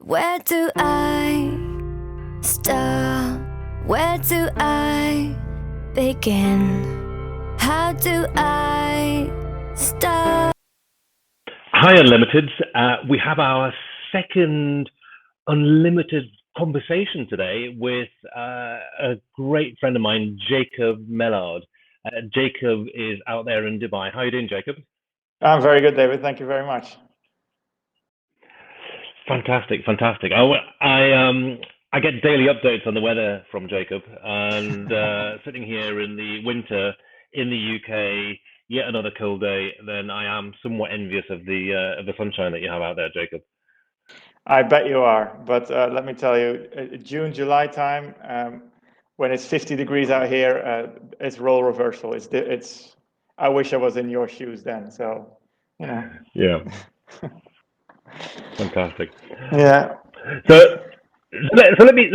Where do I start? Where do I begin? How do I start? Hi, Unlimiteds. We have our second unlimited conversation today with a great friend of mine, Jacob Melaard. Jacob is out there in Dubai. How are you doing, Jacob? I'm very good, David. Thank you very much. Fantastic, fantastic. I get daily updates on the weather from Jacob, and sitting here in the winter in the UK, yet another cold day. Then I am somewhat envious of the sunshine that you have out there, Jacob. I bet you are. But let me tell you, June, July time, when it's 50 degrees out here, it's role reversal. It's. I wish I was in your shoes then. So, you know. Yeah, fantastic. Yeah. So, so let me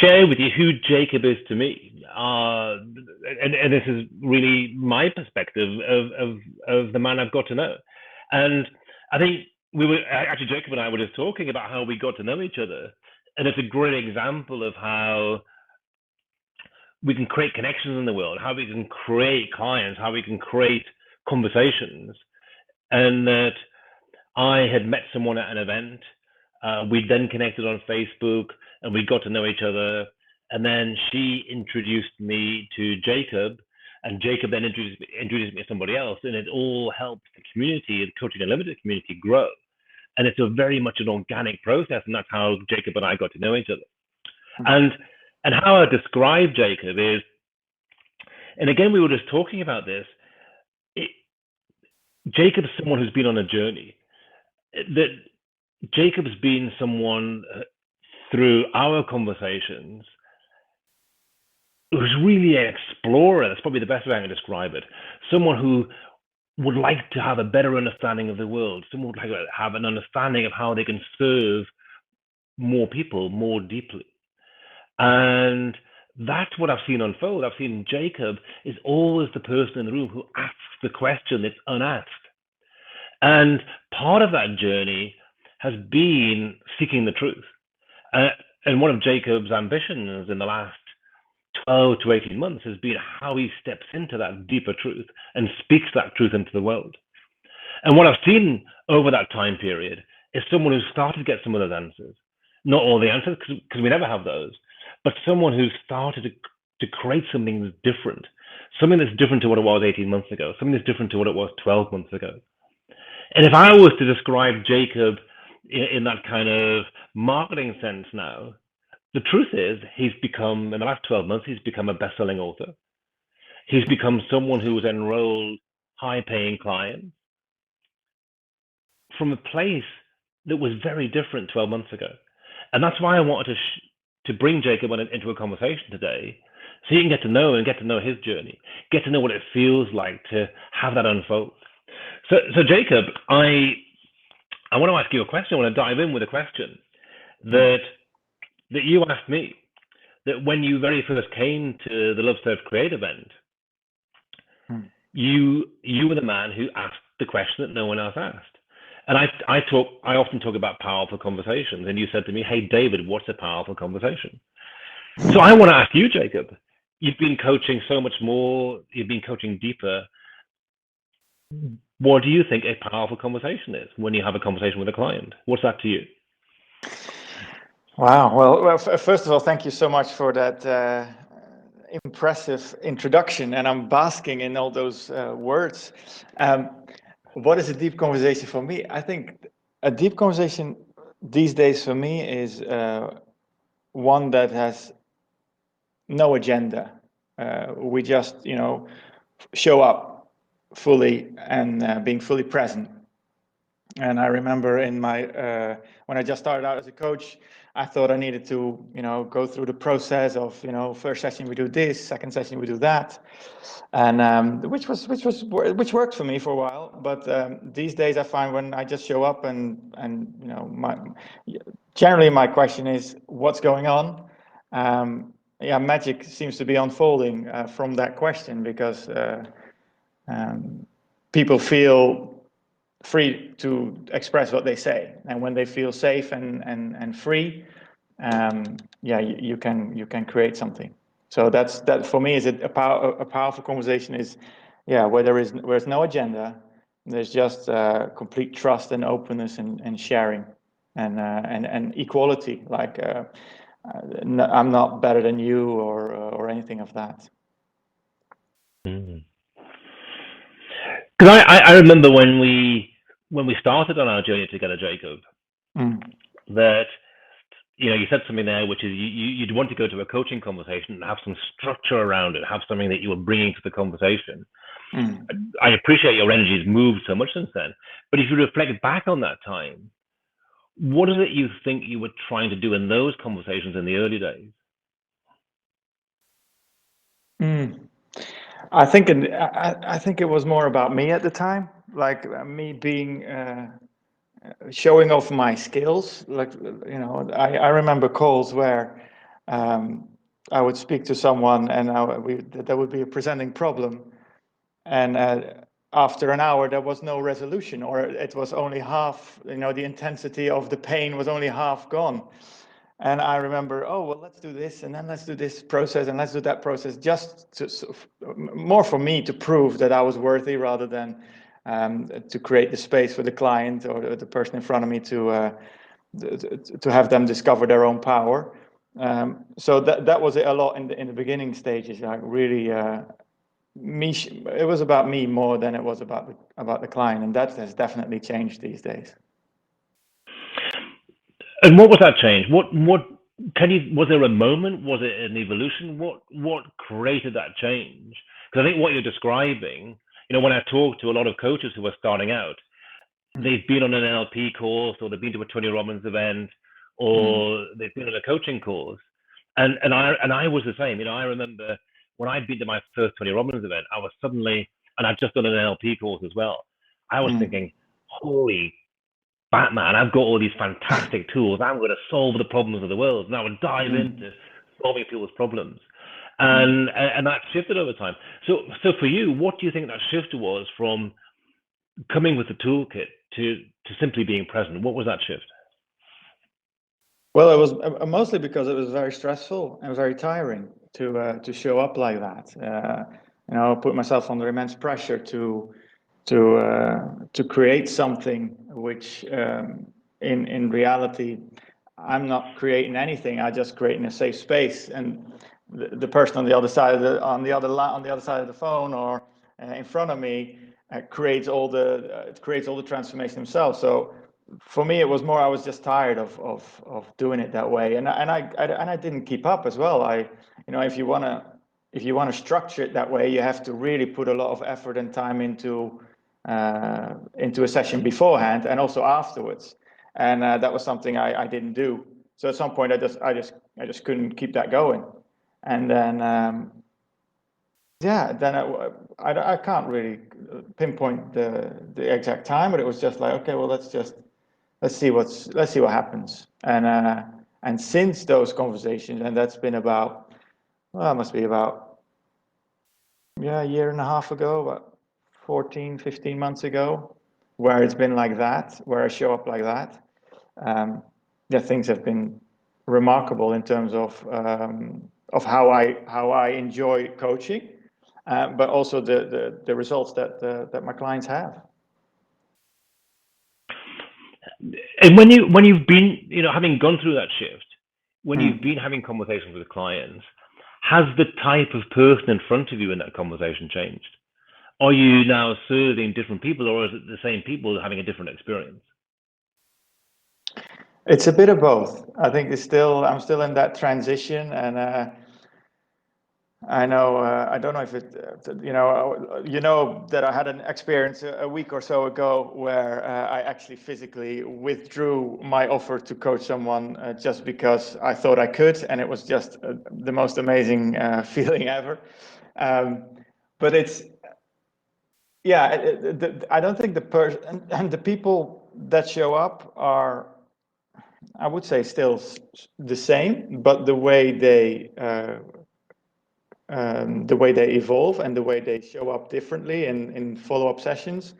share with you who Jacob is to me, and this is really my perspective of the man I've got to know, and I think we were actually Jacob and I were just talking about how we got to know each other, and it's a great example of how we can create connections in the world, how we can create clients, how we can create conversations, and that I had met someone at an event. We then connected on Facebook and we got to know each other. And then she introduced me to Jacob, and Jacob then introduced me to somebody else. And it all helped the community, the Coaching Unlimited community, grow. And it's a very much an organic process. And that's how Jacob and I got to know each other. And how I describe Jacob is, and again, we were just talking about this, Jacob's someone who's been on a journey. That Jacob's been someone through our conversations who's really an explorer. That's probably the best way I can describe it. Someone who would like to have a better understanding of the world. Someone would like to have an understanding of how they can serve more people more deeply. And that's what I've seen unfold. I've seen Jacob is always the person in the room who asks the question that's unasked. And part of that journey has been seeking the truth. And one of Jacob's ambitions in the last 12 to 18 months has been how he steps into that deeper truth and speaks that truth into the world. And what I've seen over that time period is someone who's started to get some of those answers. Not all the answers, because we never have those, but someone who's started to create something that's different. Something that's different to what it was 18 months ago. Something that's different to what it was 12 months ago. And if I was to describe Jacob in that kind of marketing sense now, the truth is he's become, in the last 12 months, he's become a best-selling author. He's become someone who has enrolled high-paying clients from a place that was very different 12 months ago. And that's why I wanted to bring Jacob into a conversation today, so you can get to know his journey, get to know what it feels like to have that unfold. So Jacob, I want to ask you a question. I want to dive in with a question that you asked me, that when you very first came to the Love Serve Create event, you were the man who asked the question that no one else asked. And I often talk about powerful conversations, and you said to me, "Hey David, what's a powerful conversation?" So I want to ask you, Jacob. You've been coaching so much more. You've been coaching deeper. What do you think a powerful conversation is when you have a conversation with a client? What's that to you? Wow. Well, first of all, thank you so much for that impressive introduction, and I'm basking in all those words. What is a deep conversation for me? I think a deep conversation these days for me is one that has no agenda. We just, show up fully and being fully present. And I remember in my when I just started out as a coach, I thought I needed to, go through the process of, first session we do this, second session we do that, and which worked for me for a while. But these days I find when I just show up and generally my question is what's going on. Magic seems to be unfolding from that question because people feel free to express what they say, and when they feel safe and free, you can create something. So that for me is a powerful conversation is, where there's no agenda, there's just complete trust and openness and sharing and equality. Like I'm not better than you or anything of that. Because I remember when we started on our journey together, Jacob, that you said something there, which is you'd want to go to a coaching conversation and have some structure around it, have something that you were bringing to the conversation. I appreciate your energy has moved so much since then, but if you reflect back on that time, what is it you think you were trying to do in those conversations in the early days? I think it was more about me at the time, like me being showing off my skills. Like I remember calls where I would speak to someone and there would be a presenting problem, and after an hour there was no resolution, or it was only half. The intensity of the pain was only half gone. And I remember, let's do this, and then let's do this process, and let's do that process, just more for me to prove that I was worthy, rather than to create the space for the client or the person in front of me to have them discover their own power. So that was a lot in the beginning stages. Like really, it was about me more than it was about the client, and that has definitely changed these days. And what was that change? Was there a moment? Was it an evolution? What created that change? Because I think what you're describing, when I talk to a lot of coaches who are starting out, they've been on an NLP course, or they've been to a Tony Robbins event, or they've been on a coaching course, and I was the same. I remember when I'd been to my first Tony Robbins event, I was suddenly, and I'd just done an NLP course as well. I was thinking, holy Batman, I've got all these fantastic tools. I'm going to solve the problems of the world. And I would dive into solving people's problems. And that shifted over time. So for you, what do you think that shift was from coming with the toolkit to simply being present? What was that shift? Well, it was mostly because it was very stressful and very tiring to show up like that. I put myself under immense pressure to create something which in reality I'm not creating anything. I just creating a safe space, and the person on the other side of the phone or in front of me creates all the transformation himself. So for me, it was more I was just tired of doing it that way, and I didn't keep up as well. If you want to structure it that way, you have to really put a lot of effort and time into a session beforehand and also afterwards, and that was something I didn't do. So at some point I just couldn't keep that going, and then I can't really pinpoint the exact time, but it was just like, okay, well, let's see what happens. And since those conversations, and that's been about, it must be about a year and a half ago, about 14, 15 months ago, where it's been like that, where I show up like that. Things have been remarkable in terms of how I enjoy coaching, but also the results that my clients have. And when you've been, having gone through that shift, when you've been having conversations with clients, has the type of person in front of you in that conversation changed? Are you now serving different people, or is it the same people having a different experience? It's a bit of both. I think I'm still in that transition, and I know I don't know if it that I had an experience a week or so ago where I actually physically withdrew my offer to coach someone just because I thought I could, and it was just the most amazing feeling ever. But it's I don't think the person and the people that show up are, I would say, still the same, but the way they evolve and the way they show up differently in follow-up sessions,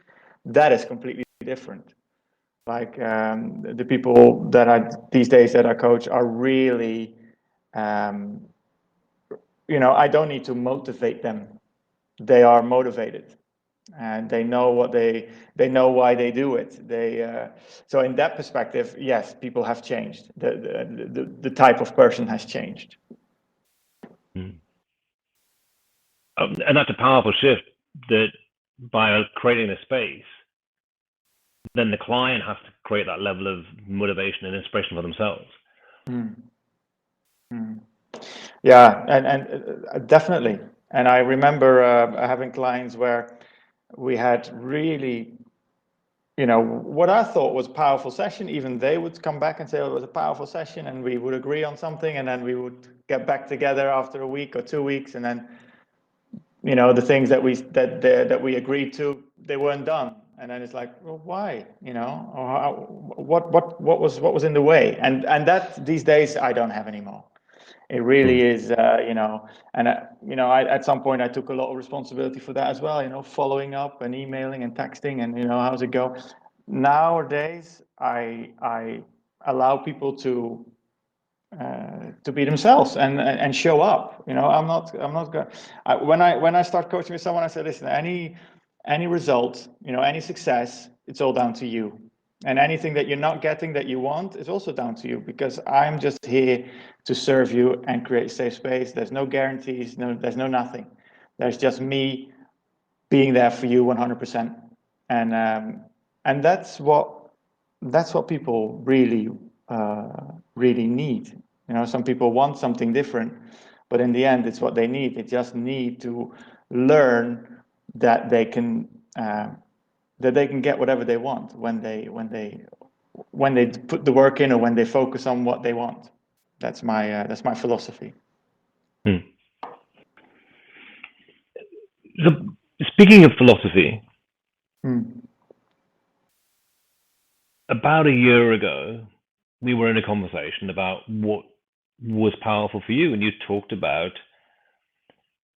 that is completely different. Like the people that these days that I coach are really, I don't need to motivate them. They are motivated, and they know they know why they do it. So in that perspective, yes, people have changed. The type of person has changed. And that's a powerful shift, that by creating a space, then the client has to create that level of motivation and inspiration for themselves. Yeah, and definitely. And I remember having clients where we had really, what I thought was a powerful session. Even they would come back and say, oh, it was a powerful session, and we would agree on something, and then we would get back together after a week or 2 weeks, and then the things that we agreed to, they weren't done. And then it's like, well, why? Or what was in the way? And that these days I don't have anymore. It really is, and I at some point I took a lot of responsibility for that as well. Following up and emailing and texting, and how's it go? Nowadays, I allow people to be themselves and show up. I'm not going. When I start coaching with someone, I say, listen, any result, any success, it's all down to you. And anything that you're not getting that you want is also down to you, because I'm just here to serve you and create a safe space. There's no guarantees, there's no nothing. There's just me being there for you 100%. And that's what people really need. Some people want something different, but in the end, it's what they need. They just need to learn that they can get whatever they want when they put the work in, or when they focus on what they want. That's my philosophy. So, speaking of philosophy, about a year ago, we were in a conversation about what was powerful for you, and you talked about,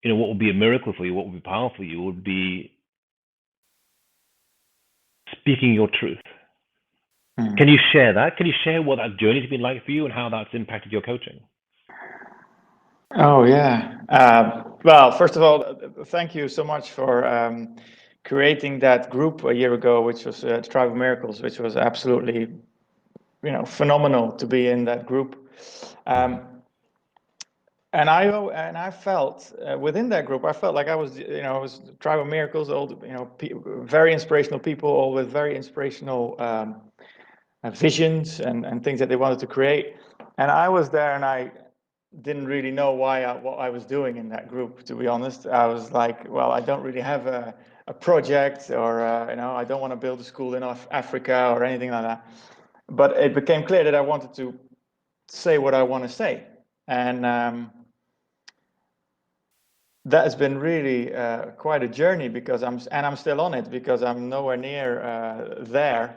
what would be a miracle for you, what would be powerful for you, would be speaking your truth. Can you share that? Can you share what that journey's been like for you and how that's impacted your coaching? Oh, yeah. Well, first of all, thank you so much for creating that group a year ago, which was Tribe of Miracles, which was absolutely, phenomenal to be in that group. And I felt within that group, I felt like I was, it was Tribe of Miracles, all very inspirational people, all with very inspirational visions and things that they wanted to create. And I was there, and I didn't really know what I was doing in that group, to be honest. I was like, well, I don't really have a project, or I don't want to build a school in Africa or anything like that. But it became clear that I wanted to say what I want to say, and that has been really quite a journey, because I'm still on it, because I'm nowhere near there.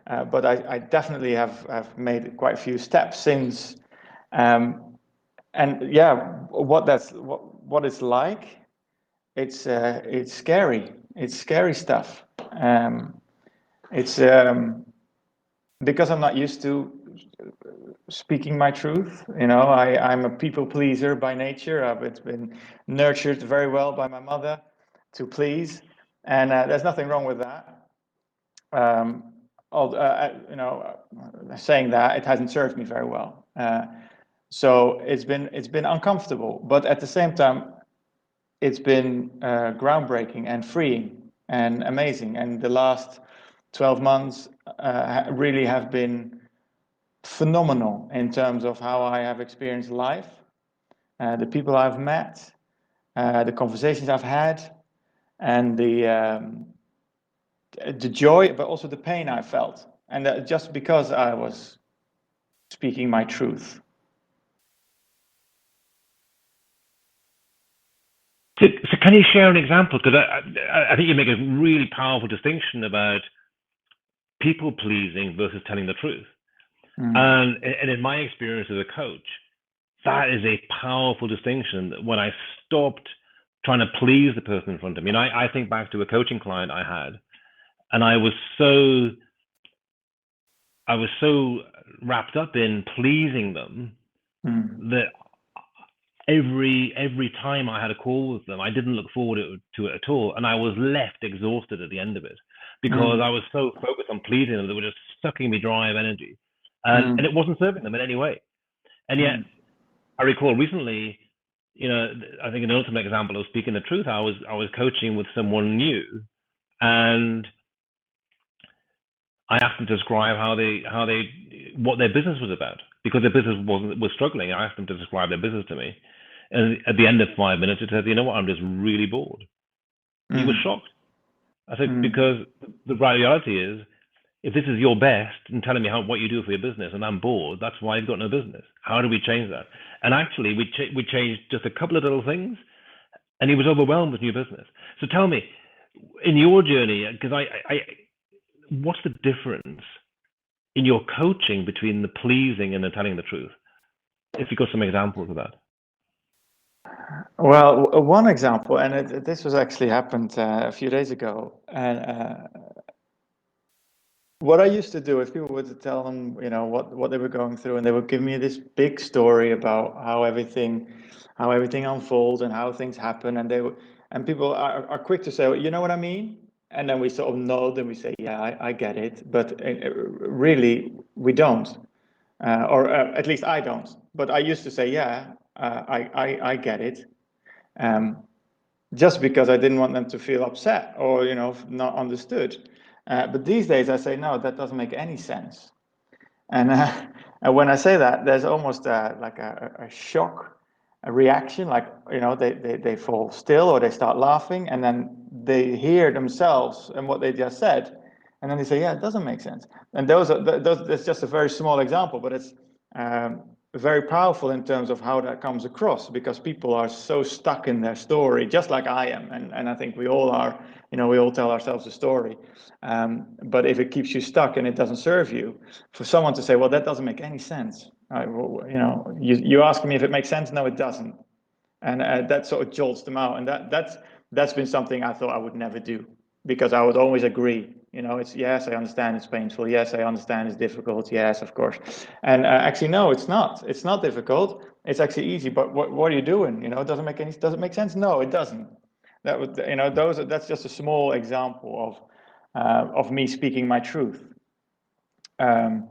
But I definitely have made quite a few steps since. And yeah, what it's like, it's scary. It's scary stuff. It's because I'm not used to speaking my truth. I'm a people pleaser by nature. I've been nurtured very well by my mother to please, and there's nothing wrong with that. Saying that, it hasn't served me very well. So it's been uncomfortable, but at the same time, it's been groundbreaking and freeing and amazing. And the last 12 months really have been phenomenal in terms of how I have experienced life, the people I've met, the conversations I've had, and the joy, but also the pain I felt, and just because I was speaking my truth. So can you share an example? Because I think you make a really powerful distinction about people pleasing versus telling the truth. And in my experience as a coach, that is a powerful distinction. That when I stopped trying to please the person in front of me, and I think back to a coaching client I had, and I was so wrapped up in pleasing them that every time I had a call with them, I didn't look forward to it at all, and I was left exhausted at the end of it because I was so focused on pleasing them that they were just sucking me dry of energy, and it wasn't serving them in any way. And yet, I recall recently, I think an ultimate example of speaking the truth. I was coaching with someone new, and I asked them to describe what their business was about, because their business was struggling. I asked them to describe their business to me, and at the end of 5 minutes, it said, "You know what? I'm just really bored." He was shocked. I said, because the reality is, if this is your best and telling me what you do for your business, and I'm bored, that's why you've got no business. How do we change that? And actually, we changed just a couple of little things, and he was overwhelmed with new business. So tell me, in your journey, because what's the difference in your coaching between the pleasing and the telling the truth? If you've got some examples of that. Well, one example, and this was actually happened a few days ago, and what I used to do, if people were to tell them, what they were going through, and they would give me this big story about how everything unfolds and how things happen, and people are quick to say, well, you know what I mean? And then we sort of nod and we say, yeah, I get it, but really we don't, or at least I don't. But I used to say, yeah, I get it, just because I didn't want them to feel upset or not understood. But these days I say, no, that doesn't make any sense. And when I say that, there's almost like a shock, a reaction, like they fall still or they start laughing, and then they hear themselves and what they just said, and then they say, yeah, it doesn't make sense. And that's just a very small example, but it's very powerful in terms of how that comes across, because people are so stuck in their story, just like I am, and I think we all are. We all tell ourselves a story, but if it keeps you stuck and it doesn't serve you, for someone to say, well, that doesn't make any sense, you ask me if it makes sense, no, it doesn't, and that sort of jolts them out, and that's been something I thought I would never do, because I would always agree. It's, yes, I understand it's painful. Yes, I understand it's difficult. Yes, of course. And actually, no, it's not. It's not difficult. It's actually easy. But what are you doing? Does it make sense? No, it doesn't. That would, that's just a small example of me speaking my truth. And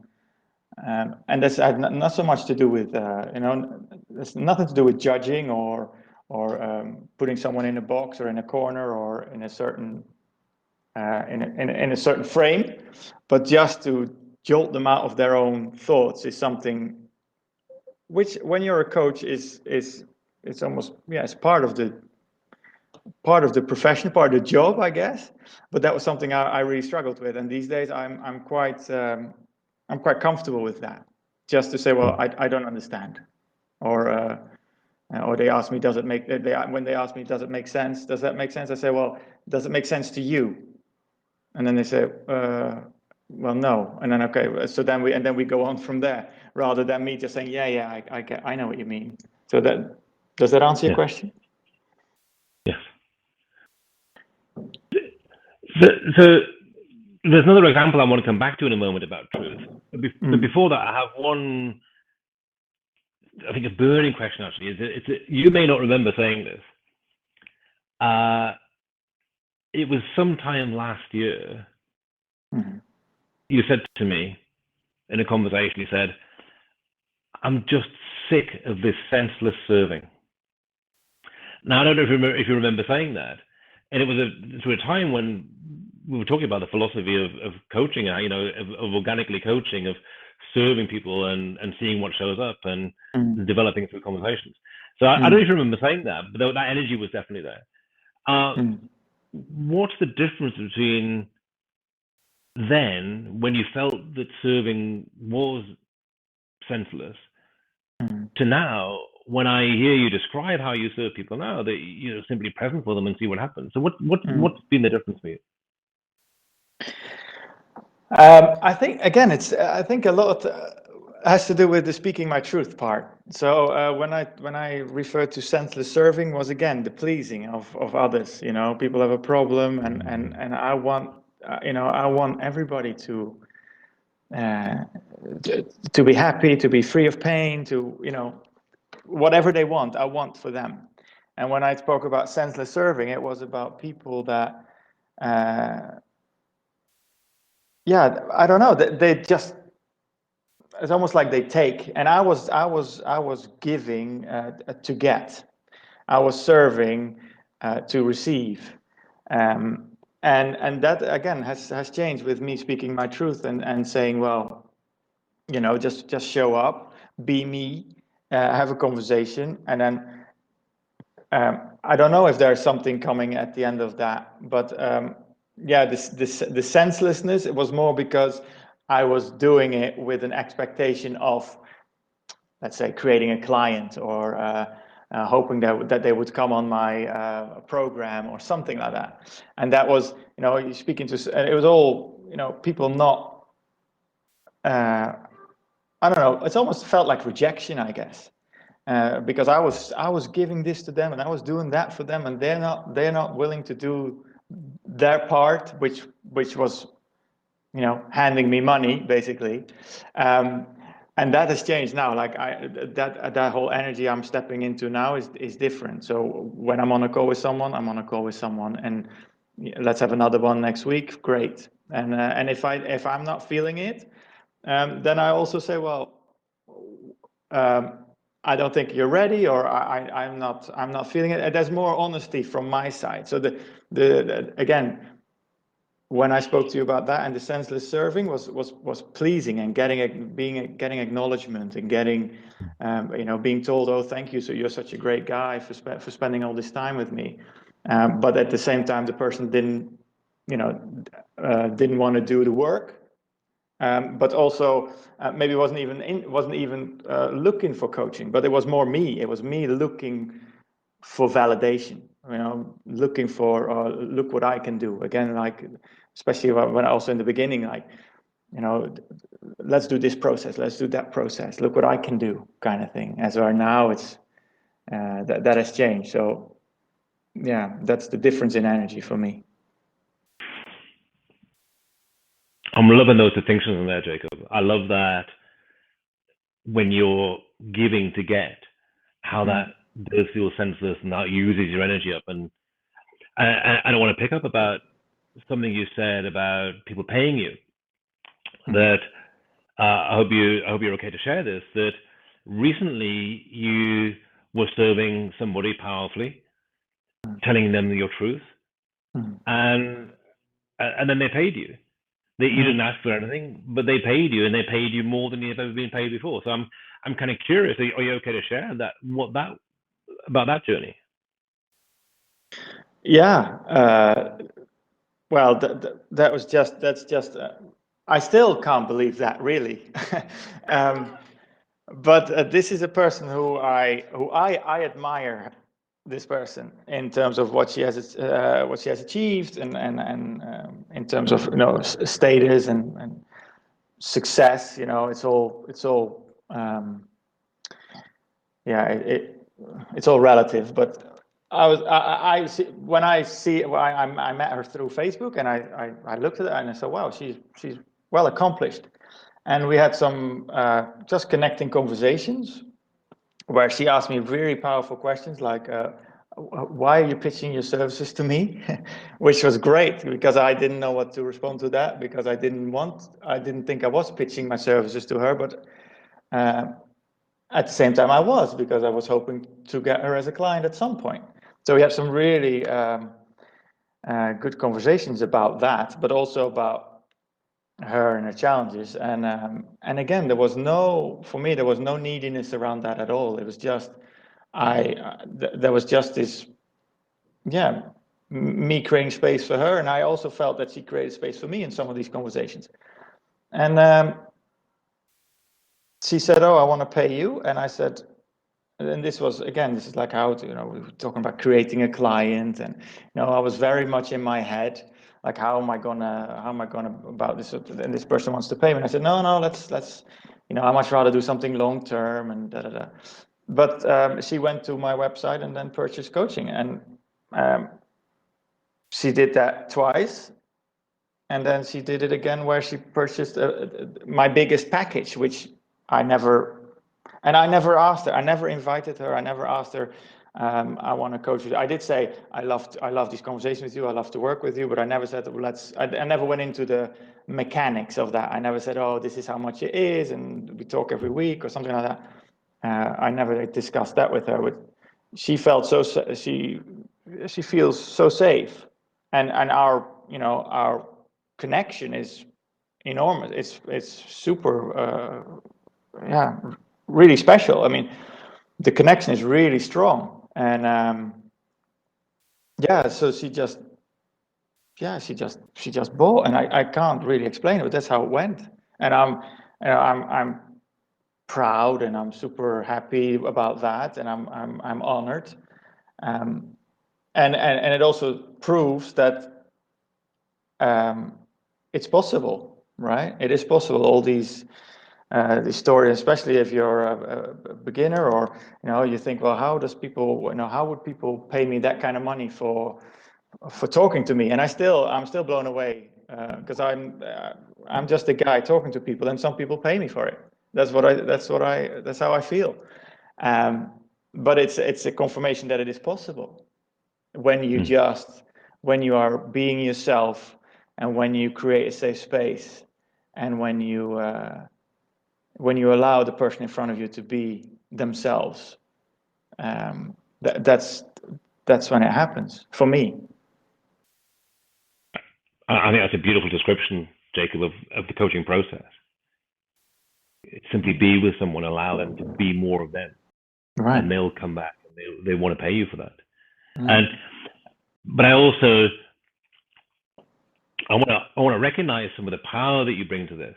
that's not so much to do with, there's nothing to do with judging or putting someone in a box or in a corner or in a certain in a certain frame, but just to jolt them out of their own thoughts is something which, when you're a coach, is it's almost, it's part of the profession, part of the job, I guess. But that was something I really struggled with, and these days I'm quite comfortable with that. Just to say, well, I don't understand, or they ask me, when they ask me, does it make sense? Does that make sense? I say, well, does it make sense to you? And then they say, well, no. And then, okay, so then we go on from there, rather than me just saying, yeah, I know what you mean. So does that answer your question? Yes. So there's another example I want to come back to in a moment about truth. But before that, I have one, I think, a burning question, actually. You may not remember saying this. It was sometime last year, you said to me in a conversation, you said, I'm just sick of this senseless serving. Now, I don't know if you remember saying that. And it was through a time when we were talking about the philosophy of coaching, of organically coaching, of serving people and seeing what shows up and developing through conversations. So I don't know if you remember saying that, but that energy was definitely there. What's the difference between then, when you felt that serving was senseless, to now, when I hear you describe how you serve people now, that you're simply present for them and see what happens? So what's been the difference for you? I think, again, I think a lot has to do with the speaking my truth part. So when I referred to senseless serving, was again the pleasing of others. People have a problem, and I want I want everybody to be happy, to be free of pain, to whatever they want, I want for them. And when I spoke about senseless serving, it was about people that, I don't know, they just, it's almost like they take, and I was giving to get, I was serving to receive, and that again has changed with me speaking my truth and saying, well, just show up, be me, have a conversation, and then I don't know if there's something coming at the end of that, but the senselessness, it was more because I was doing it with an expectation of, let's say, creating a client or hoping that they would come on my program or something like that. And that was, you speaking to, it was all, people not, I don't know, it's almost felt like rejection, I guess. Because I was giving this to them and I was doing that for them, and they're not willing to do their part, which was, handing me money basically, and that has changed now. Like that whole energy I'm stepping into now is different. So when I'm on a call with someone, I'm on a call with someone, and let's have another one next week. Great. And if I'm not feeling it, then I also say, well. I don't think you're ready, or I'm not feeling it. There's more honesty from my side. So the again, when I spoke to you about that, and the senseless serving was pleasing, and getting acknowledgement, and getting being told, oh, thank you, so you're such a great guy for spending all this time with me. But at the same time, the person didn't want to do the work. But also maybe wasn't even looking for coaching, but it was more me. It was me looking for validation, looking for look what I can do. Again, like especially when also in the beginning, like let's do this process, let's do that process. Look what I can do, kind of thing. As right now, it's that has changed. So yeah, that's the difference in energy for me. I'm loving those distinctions in there, Jacob. I love that when you're giving to get, how that does feel senseless and how it uses your energy up. And I don't want to pick up about something you said about people paying you. That I hope you're okay to share this. That recently you were serving somebody powerfully, telling them your truth, and then they paid you. You didn't ask for anything, but they paid you, and they paid you more than you've ever been paid before. So I'm kind of curious. Are you okay to share about that journey? Yeah. Well, that's just. I still can't believe that, really. But this is a person who I admire. This person, in terms of what she has achieved, and in terms of status and success, it's all it's all relative. But I met her through Facebook, and I looked at her and I said, wow, she's well accomplished, and we had some just connecting conversations where she asked me very powerful questions like, why are you pitching your services to me? Which was great, because I didn't know what to respond to that, because I didn't think I was pitching my services to her, but at the same time I was, because I was hoping to get her as a client at some point. So we had some really good conversations about that, but also about her and her challenges, and again, there was no neediness around that at all. It was just there was just this, me creating space for her, and I also felt that she created space for me in some of these conversations. And she said, oh, I want to pay you. And I said, and this is like how to, we were talking about creating a client, and I was very much in my head, like how am I gonna about this, and this person wants to pay me, and I said, no, let's I much rather do something long term, and da da da. But she went to my website and then purchased coaching, and she did that twice, and then she did it again where she purchased my biggest package, which I never asked her. I never invited her. I never asked her. I want to coach you. I did say I love these conversations with you. I love to work with you, but I never said I never went into the mechanics of that. I never said, oh, this is how much it is, and we talk every week or something like that. I never discussed that with her. But she felt she feels so safe, and our connection is enormous. It's super really special. I mean, the connection is really strong, and so she just bought, and I can't really explain it, but that's how it went. And I'm proud, and I'm super happy about that, and I'm honored. And it also proves that it's possible, right? It is possible. All these stories, especially if you're a beginner, or you think, well, how would people pay me that kind of money for talking to me? And I'm still blown away, because I'm just a guy talking to people, and some people pay me for it. That's how I feel. But it's a confirmation that it is possible when you are being yourself, and when you create a safe space, and when you allow the person in front of you to be themselves. That's when it happens for me. I think that's a beautiful description, Jacob, of the coaching process. Simply be with someone, allow them to be more of them, Right. and they'll come back, and they want to pay you for that. But I also I want to recognize some of the power that you bring to this.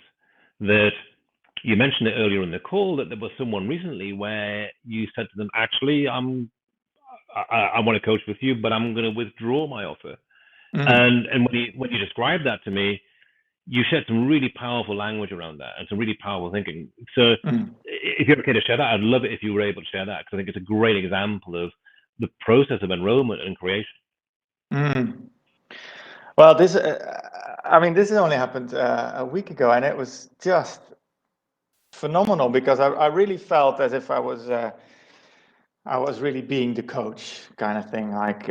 That you mentioned it earlier in the call, that there was someone recently where you said to them, actually, I want to coach with you, but I'm going to withdraw my offer. And when you described that to me, you shared some really powerful language around that, and some really powerful thinking. So if you're okay to share that, I'd love it if you were able to share that, because I think it's a great example of the process of enrollment and creation. Well, this has only happened a week ago, and it was just phenomenal, because I really felt as if I was really being the coach kind of thing. Like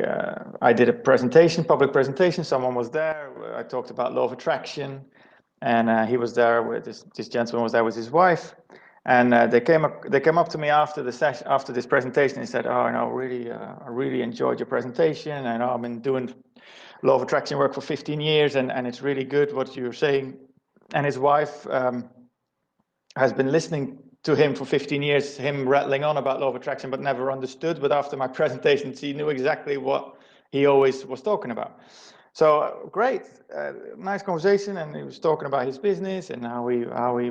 I did a public presentation. Someone was there. I talked about law of attraction, and he was there with this gentleman was there with his wife, and they came up to me after the session, after this presentation, and said, "Oh, I really enjoyed your presentation. I know I've been doing law of attraction work for 15 years, and it's really good what you're saying." And his wife has been listening to him for 15 years, him rattling on about law of attraction, but never understood. But after my presentation, she knew exactly what he always was talking about. So great, nice conversation, and he was talking about his business and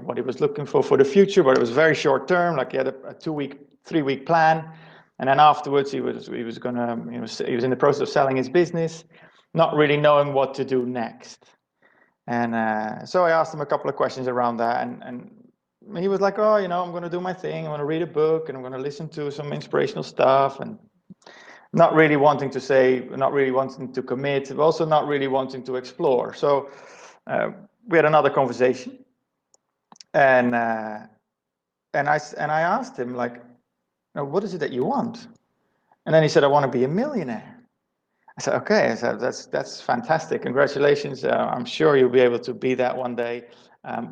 what he was looking for the future. But it was very short term, like he had a 2-week, 3-week plan, and then afterwards he was in the process of selling his business, not really knowing what to do next. And so I asked him a couple of questions around that, and he was like, "Oh, I'm going to do my thing. I'm going to read a book, and I'm going to listen to some inspirational stuff," and not really wanting to commit, but also not really wanting to explore. So we had another conversation, and I asked him, like, "What is it that you want?" And then he said, "I want to be a millionaire." I said, "Okay." I said, that's fantastic. Congratulations. I'm sure you'll be able to be that one day.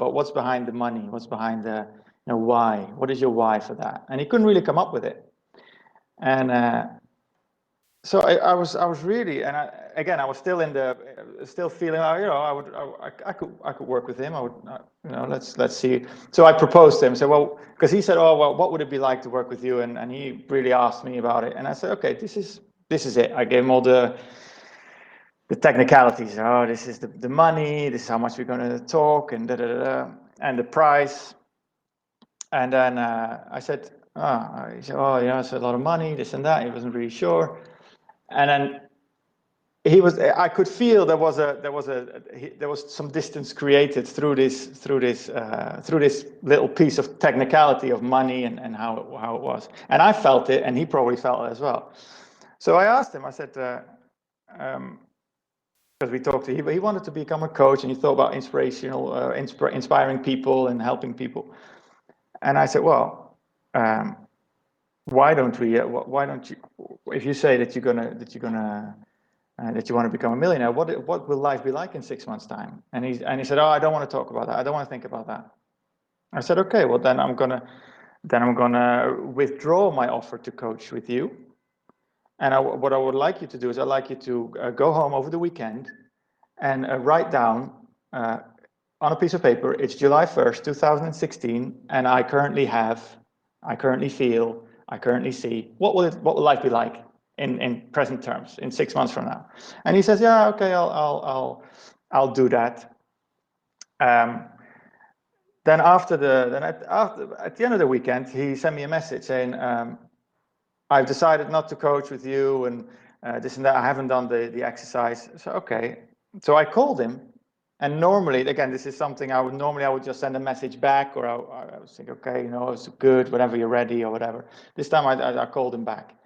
But what's behind the money? What's behind the why? What is your why for that? And he couldn't really come up with it. And so I was really, and I was still feeling, I could work with him. I would, let's see. So I proposed to him. So, well, because he said, "Oh, well, what would it be like to work with you?" And he really asked me about it. And I said, "Okay, this is it." I gave him all the technicalities. Oh, this is the money. This is how much we're going to talk, and and the price. And then I said, he said, "Oh, it's a lot of money, this and that." He wasn't really sure. And then I could feel there was some distance created through this little piece of technicality of money and how it was. And I felt it, and he probably felt it as well. So I asked him, I said, because we talked to him. He wanted to become a coach, and he thought about inspiring people and helping people. And I said, well, why don't you? If you say that you want to become a millionaire, what will life be like in 6 months' time? And he said, oh, I don't want to talk about that. I don't want to think about that. I said, okay, well then I'm gonna withdraw my offer to coach with you. And what I would like you to do is I'd like you to go home over the weekend and write down on a piece of paper, it's July 1st, 2016, and I currently feel, I currently see, what will life be like in present terms, in 6 months from now? And he says, yeah, okay, I'll do that. Then at the end of the weekend, he sent me a message saying, I've decided not to coach with you, and this and that. I haven't done the exercise. So okay. So I called him, and normally, again, this is something I would just send a message back, or I would think, okay, it's good, whenever you're ready, or whatever. This time I called him back,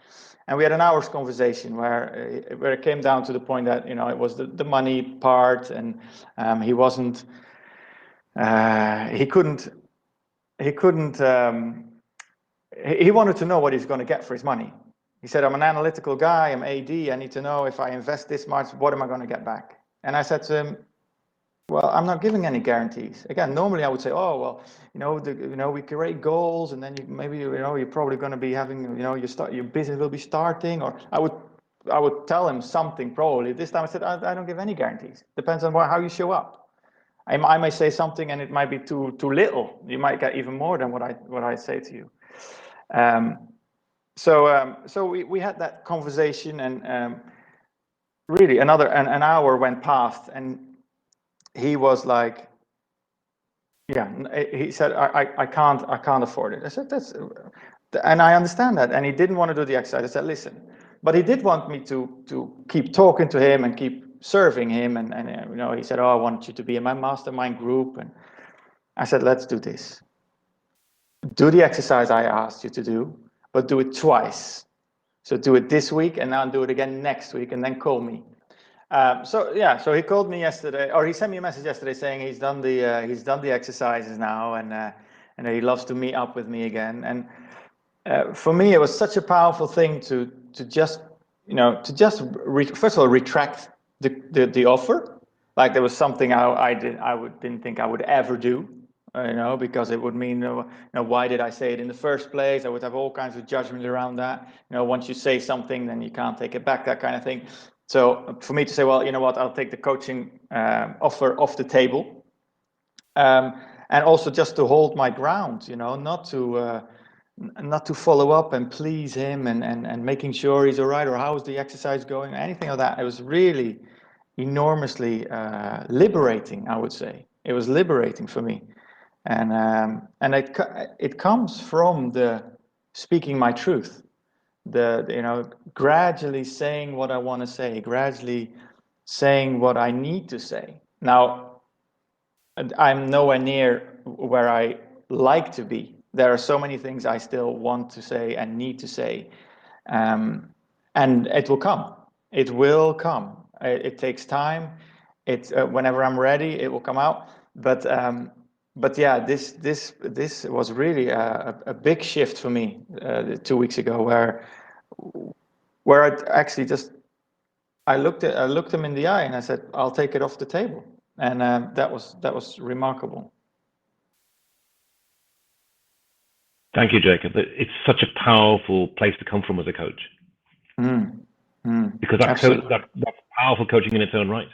and we had an hour's conversation where it came down to the point that it was the money part, and he wasn't, he couldn't. He wanted to know what he's going to get for his money. He said, I'm an analytical guy, I'm AD, I need to know if I invest this much, what am I going to get back? And I said to him, well, I'm not giving any guarantees. Again, normally I would say, oh, well, we create goals, and then you're probably going to be having, your business will be starting, or I would tell him something probably. This time I said, I don't give any guarantees. Depends on how you show up. I may say something and it might be too little. You might get even more than what I say to you. So we had that conversation, and really an hour went past, and he was like, yeah, he said, I can't afford it. I said, and I understand that. And he didn't want to do the exercise. I said, listen, but he did want me to keep talking to him and keep serving him. And he said, oh, I want you to be in my mastermind group. And I said, let's do this. Do the exercise I asked you to do, but do it twice. So do it this week, and now do it again next week, and then call me. So he called me yesterday, or he sent me a message yesterday saying he's done the exercises now, and he loves to meet up with me again. And for me, it was such a powerful thing to just first of all retract the offer. Like there was something didn't think I would ever do. Because it would mean, why did I say it in the first place? I would have all kinds of judgment around that. Once you say something, then you can't take it back, that kind of thing. So for me to say, well, you know what, I'll take the coaching offer off the table. And also just to hold my ground, not to follow up and please him and making sure he's all right, or how's the exercise going, anything of that. It was really enormously liberating, I would say. It was liberating for me. And it comes from the speaking my truth, gradually saying what I want to say, gradually saying what I need to say. Now, I'm nowhere near where I like to be. There are so many things I still want to say and need to say, and it will come. It will come. It takes time. Whenever I'm ready, it will come out. But yeah, this was really a big shift for me 2 weeks ago, where I actually I looked him in the eye and I said, I'll take it off the table, and that was remarkable. Thank you, Jacob. It's such a powerful place to come from as a coach, because that's powerful coaching in its own right.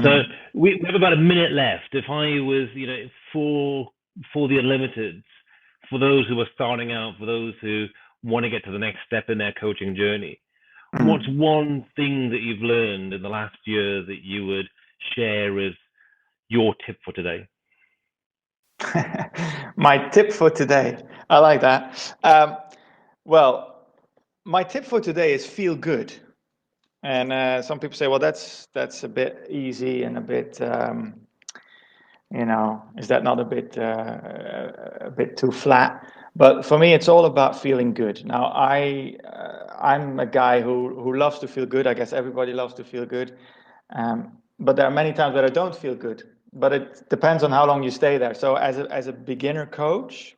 So we have about a minute left. If I was, for the Unlimiteds, for those who are starting out, for those who want to get to the next step in their coaching journey, what's one thing that you've learned in the last year that you would share as your tip for today? My tip for today, I like that. Well, my tip for today is feel good. And some people say, well, that's a bit easy and a bit, is that not a bit too flat? But for me, it's all about feeling good. Now, I'm a guy who loves to feel good. I guess everybody loves to feel good. But there are many times that I don't feel good. But it depends on how long you stay there. So as a beginner coach,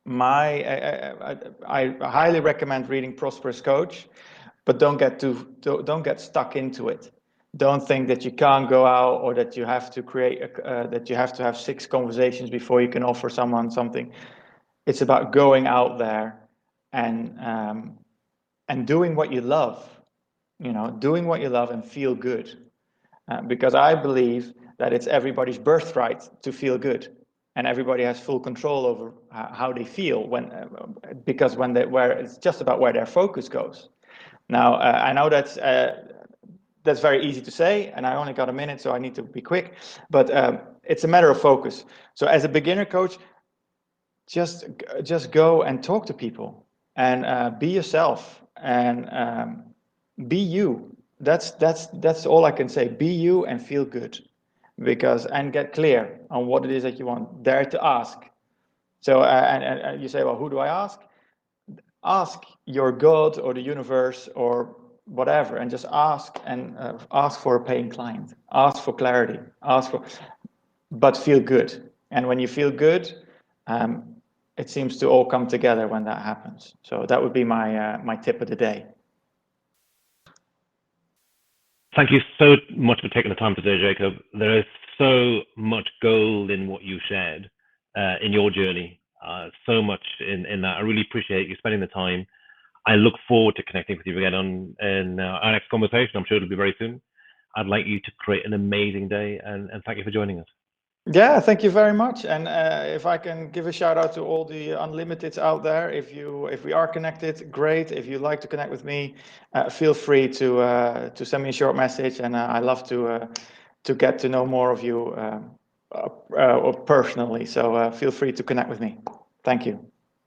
I highly recommend reading Prosperous Coach, but don't get stuck into it. Don't think that you can't go out, or that you have to that you have to have 6 conversations before you can offer someone something. It's about going out there and doing what you love. Doing what you love and feel good. Because I believe that it's everybody's birthright to feel good, and everybody has full control over how they feel because where it's just about where their focus goes. Now, I know that's very easy to say, and I only got a minute, so I need to be quick. But it's a matter of focus. So, as a beginner coach, just go and talk to people, and be yourself, and be you. That's all I can say. Be you and feel good, and get clear on what it is that you want. Dare to ask. So and you say, well, who do I ask? Ask your God or the universe or whatever, and just ask, and ask for a paying client. Ask for clarity. But feel good. And when you feel good, it seems to all come together when that happens. So that would be my tip of the day. Thank you so much for taking the time today, Jacob. There is so much gold in what you shared in your journey. So much in that. I really appreciate you spending the time. I look forward to connecting with you again in our next conversation. I'm sure it'll be very soon. I'd like you to create an amazing day, and thank you for joining us. Yeah, thank you very much. And if I can give a shout out to all the unlimiteds out there, if we are connected, great. If you'd like to connect with me, feel free to send me a short message, and I love to get to know more of you personally. So feel free to connect with me. Thank you.